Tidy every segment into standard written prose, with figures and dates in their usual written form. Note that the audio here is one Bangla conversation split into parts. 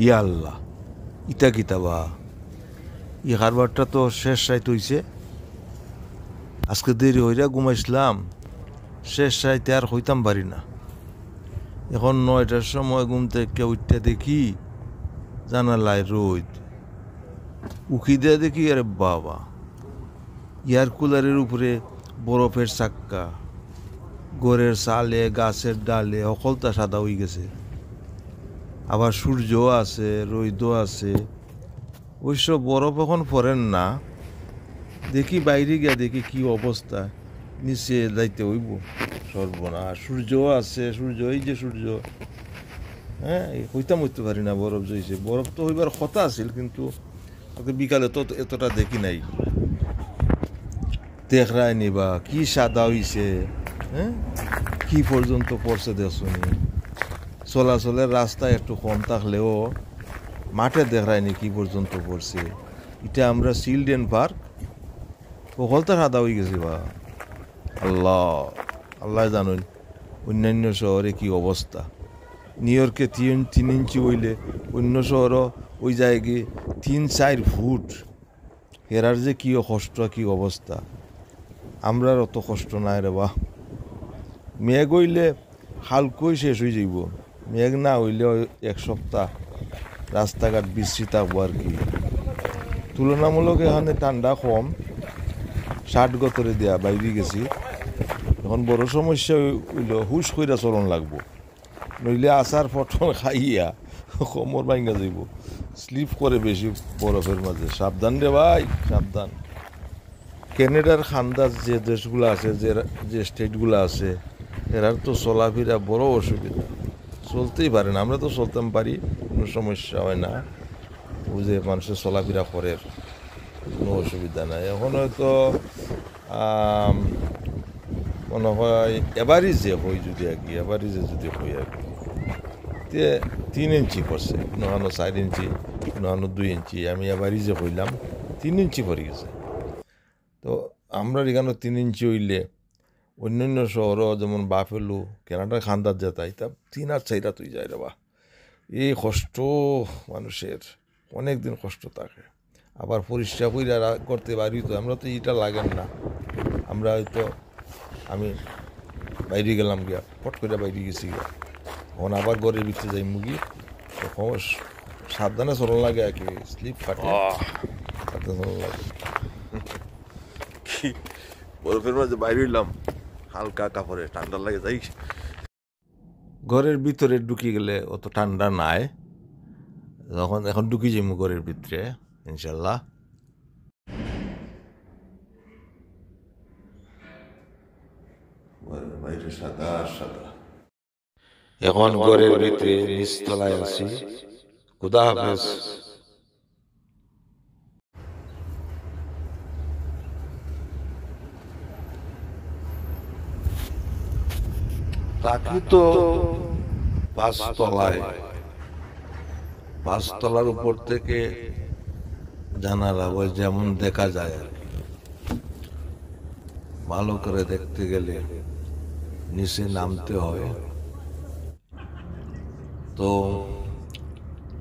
ইয়া আল্লাহ, ইটা কিতাবা ই কারবারটা তো শেষ সাইট হইছে। আজকে দেরি হইরা ঘুমাইছিলাম, শেষ সাইতে আর হইতাম পারি না। এখন 9টার সময় ঘুম থেকে উঠতে দেখি জানালায় রোদ, উকি দিয়ে দেখি আরে বাবা, এয়ার কুলারের উপরে বরফের চাক্কা, ঘরের চালে গাছের ডালে সকলটা সাদা হয়ে গেছে। আবার সূর্যও আছে, রোদও আছে। অবশ্য বরফ এখন পড়েন না। দেখি বাইরে গিয়া দেখি কি অবস্থা, নিচে যাইতে হইব। সর্বনাশ, সূর্যও আছে, সূর্য এই যে সূর্য, হ্যাঁ হইতাম হইতে পারি না। বরফ জইছে, বরফ তো হইবার কথা আছিল, কিন্তু বিকালে তো এতটা দেখি নাই। দেখরাই নিবা কি সাদা হইছে, হ্যাঁ কি পর্যন্ত পড়ছে দেখুনি। চলাচলের রাস্তা একটু কম থাকলেও মাঠে দেখরাইনি কি পর্যন্ত পড়ছে। এটা আমরা চিলড্রেন পার্ক, সকলটা সাদা হয়ে গেছে। বা আল্লাহ, আল্লাহ জানুন অন্যান্য শহরে কি অবস্থা। নিউ ইয়র্কে 3 ইঞ্চি হইলে অন্য শহরও ওই জায়গায় 3-4 ফুট। এরার যে কি কষ্ট, কি অবস্থা। আমরার অত কষ্ট নাই রে বা। মেঘ হইলে হালকই শেষ হয়ে যাইব, মেঘ না হইলে 1 সপ্তাহ রাস্তাঘাট বিশ্রী থাকবো আর কি। তুলনামূলক এখানে ঠান্ডা কম, 60 গতরে দেয়া বাইরে গেছি। এখন বড় সমস্যা হইল হুশ কইরা চলন লাগবো, নইলে আচার পটল খাইয়া কোমর ভাঙ্গা যাইব, স্লিপ করে বেশি বরফের মাঝে। সাবধান রে ভাই, সাবধান। ক্যানাডার খান্দার যে দেশগুলো আছে, যে স্টেটগুলো আছে, এরার তো চলাফেরা বড় অসুবিধা, চলতেই পারে না। আমরা তো চলতাম পারি, কোনো সমস্যা হয় না, বুঝে মানুষের চলাফেরা করে, কোনো অসুবিধা নাই। এখন হয়তো মনে হয় এভারেজে হই, যদি আর কি এভারেজে যদি হই আর কি 3 ইঞ্চি পড়ছে, কোনো 4 ইঞ্চি, কোনো 2 ইঞ্চি। আমি এভারেজে হইলাম 3 ইঞ্চি পড়ে গেছে। তো আমরা এখানে 3 ইঞ্চি হইলে অন্যান্য শহরও যেমন বাফেলো, কানাডার খান্দার যেটা, এটা 3 আর 4 তুই যায় রে বা। এই কষ্ট মানুষের, অনেক দিন কষ্ট থাকে। আবার পরিষ্কার করে করতে পারি তো, আমরা তো এটা লাগেন না। আমরা হয়তো আমি বাইরে গেলাম গিয়া, ফট করে বাইরে গেছি গিয়া, এখন আবার ঘরের ভিতরে যাই মুগি, তখন সাবধানে চলন লাগে আর কি, স্লিপ কাটে, সাবধানে চলন লাগে। বরফের মাঝে বাইরে হইলাম, হালকা কাপড়ে ঠান্ডা লাগে যাই। ঘরের ভিতরে ঢুকি গেলে অত ঠান্ডা নাই, এখন ঢুকি যাইমু ঘরের ভিতরে ইনশাল্লাহ। বাইরে সাদা সাদা। এখন ঘরের ভিতরে নিচতলায় আছি। খুদা হাফেজ। তাকি তো 5 তলায়, 5 তলার উপর থেকে জানালা ওই যেমন দেখা যায় আর কি। ভালো করে দেখতে গেলে নিচে নামতে হয়। তো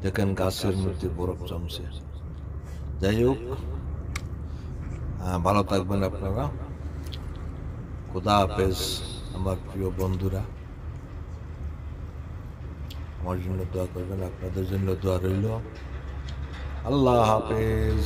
দেখেন গাছের মধ্যে বরফ জমছে। যাই হোক, ভালো থাকবেন আপনারা। খুদা হাফেজ আমার প্রিয় বন্ধুরা। আমার জন্য দোয়া করবেন, আপনাদের জন্য দোয়া রইল। আল্লাহ হাফেজ।